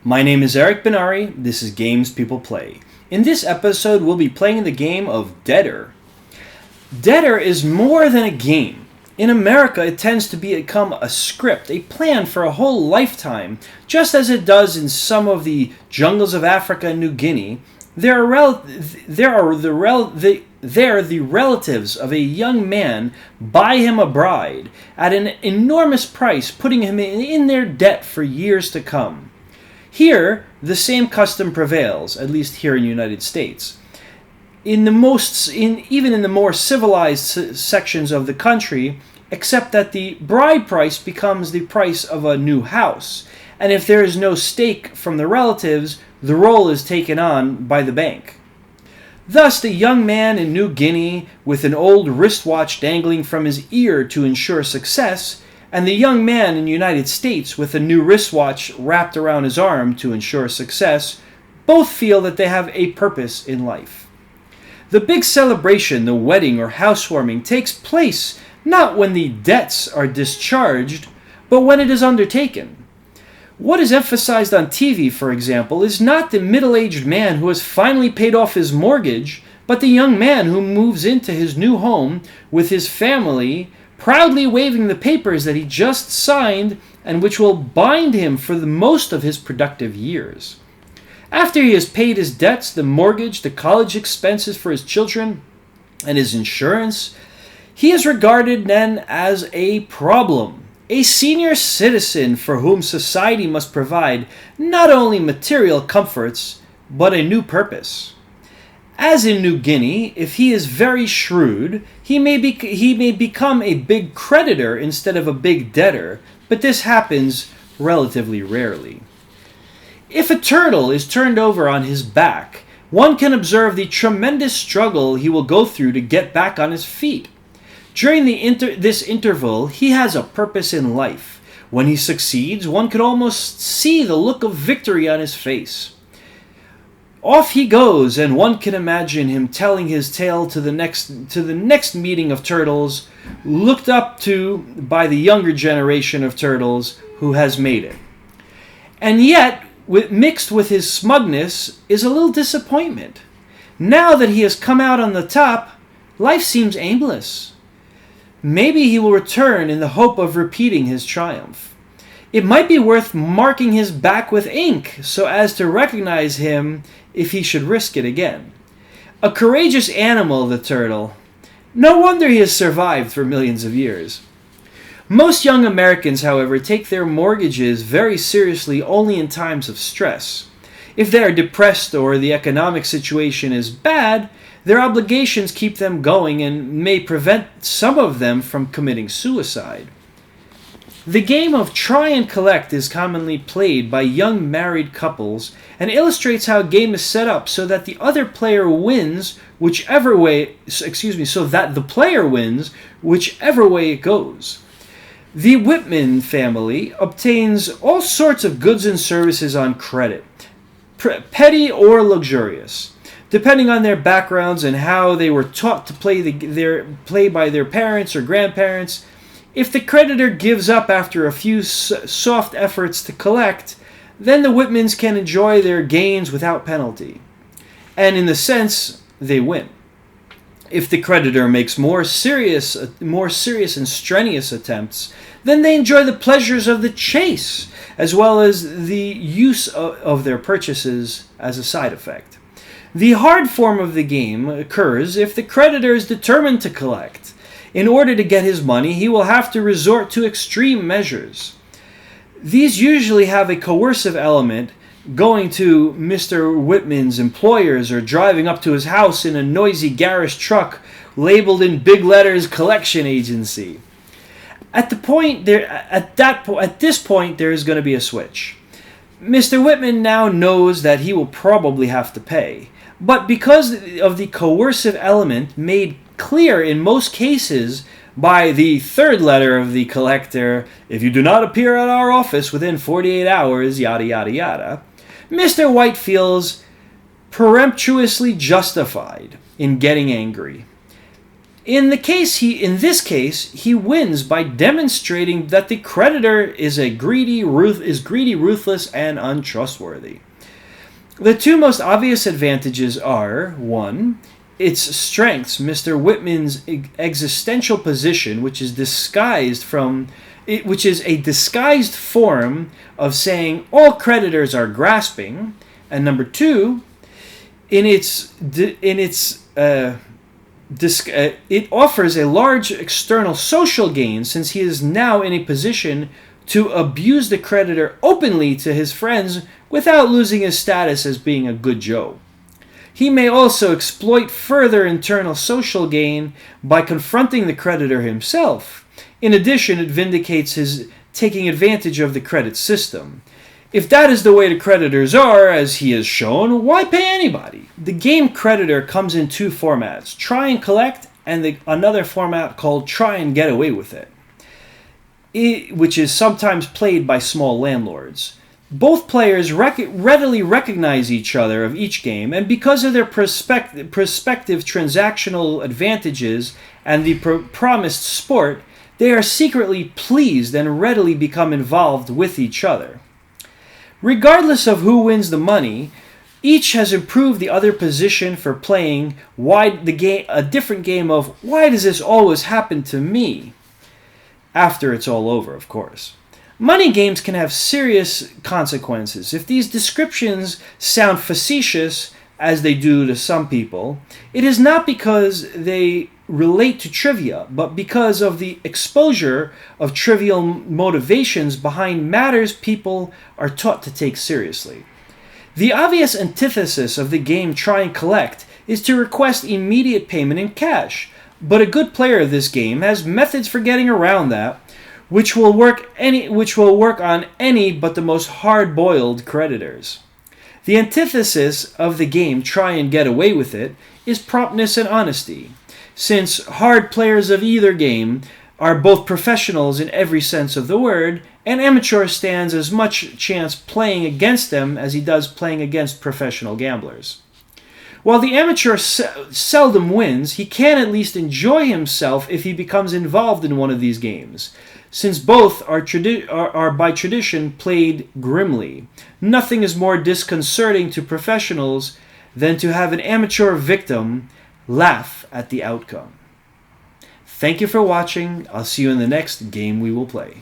My name is Eric Benari. This is Games People Play. In this episode, we'll be playing the game of Debtor. Debtor is more than a game. In America, it tends to become a script, a plan for a whole lifetime, just as it does in some of the jungles of Africa and New Guinea. They're the relatives of a young man buy him a bride at an enormous price, putting him in their debt for years to come. Here, the same custom prevails, at least here in the United States. Even in the more civilized sections of the country, except that the bride price becomes the price of a new house, and if there is no stake from the relatives, the role is taken on by the bank. Thus, the young man in New Guinea, with an old wristwatch dangling from his ear to ensure success, and the young man in the United States with a new wristwatch wrapped around his arm to ensure success, both feel that they have a purpose in life. The big celebration, the wedding or housewarming, takes place not when the debts are discharged, but when it is undertaken. What is emphasized on TV, for example, is not the middle-aged man who has finally paid off his mortgage, but the young man who moves into his new home with his family, proudly waving the papers that he just signed and which will bind him for the most of his productive years. After he has paid his debts, the mortgage, the college expenses for his children, and his insurance, he is regarded then as a problem, a senior citizen for whom society must provide not only material comforts, but a new purpose. As in New Guinea, if he is very shrewd, he may become a big creditor instead of a big debtor, but this happens relatively rarely. If a turtle is turned over on his back, one can observe the tremendous struggle he will go through to get back on his feet. During this interval, he has a purpose in life. When he succeeds, one could almost see the look of victory on his face. Off he goes, and one can imagine him telling his tale to the next meeting of turtles, looked up to by the younger generation of turtles who has made it. And yet, mixed with his smugness is a little disappointment. Now that he has come out on the top, life seems aimless. Maybe he will return in the hope of repeating his triumph. It might be worth marking his back with ink so as to recognize him if he should risk it again. A courageous animal, the turtle. No wonder he has survived for millions of years. Most young Americans, however, take their mortgages very seriously only in times of stress. If they are depressed or the economic situation is bad, their obligations keep them going and may prevent some of them from committing suicide. The game of try and collect is commonly played by young married couples and illustrates how a game is set up so that the player wins whichever way it goes. The Whitman family obtains all sorts of goods and services on credit, petty or luxurious, depending on their backgrounds and how they were taught to play by their parents or grandparents. If the creditor gives up after a few soft efforts to collect, then the Whitmans can enjoy their gains without penalty. And in the sense, they win. If the creditor makes more serious and strenuous attempts, then they enjoy the pleasures of the chase, as well as the use of their purchases as a side effect. The hard form of the game occurs if the creditor is determined to collect. In order to get his money, he will have to resort to extreme measures. These usually have a coercive element, going to Mr. Whitman's employers or driving up to his house in a noisy garish truck labeled in big letters collection agency. At this point, there is going to be a switch. Mr. Whitman now knows that he will probably have to pay, but because of the coercive element made clear in most cases by the third letter of the collector, if you do not appear at our office within 48 hours, yada yada yada, Mr. White feels peremptuously justified in getting angry. In this case, he wins by demonstrating that the creditor is greedy, ruthless, and untrustworthy. The two most obvious advantages are: 1, its strengths, Mr. Whitman's existential position, which is a disguised form of saying all creditors are grasping, and number 2, it offers a large external social gain, since he is now in a position to abuse the creditor openly to his friends without losing his status as being a good Joe. He may also exploit further internal social gain by confronting the creditor himself. In addition, it vindicates his taking advantage of the credit system. If that is the way the creditors are, as he has shown, why pay anybody? The game Creditor comes in 2 formats: try and collect, and another format called try and get away with it, which is sometimes played by small landlords. Both players readily recognize each other of each game, and because of their prospective transactional advantages and the promised sport, they are secretly pleased and readily become involved with each other. Regardless of who wins the money, each has improved the other position for playing a different game of why does this always happen to me? After it's all over, of course. Money games can have serious consequences. If these descriptions sound facetious, as they do to some people, it is not because they relate to trivia, but because of the exposure of trivial motivations behind matters people are taught to take seriously. The obvious antithesis of the game Try and Collect is to request immediate payment in cash, but a good player of this game has methods for getting around that, which will work on any but the most hard-boiled creditors. The antithesis of the game Try and Get Away with It is promptness and honesty. Since hard players of either game are both professionals in every sense of the word, an amateur stands as much chance playing against them as he does playing against professional gamblers. While the amateur seldom wins, he can at least enjoy himself if he becomes involved in one of these games. Since both are by tradition played grimly, nothing is more disconcerting to professionals than to have an amateur victim laugh at the outcome. Thank you for watching. I'll see you in the next game we will play.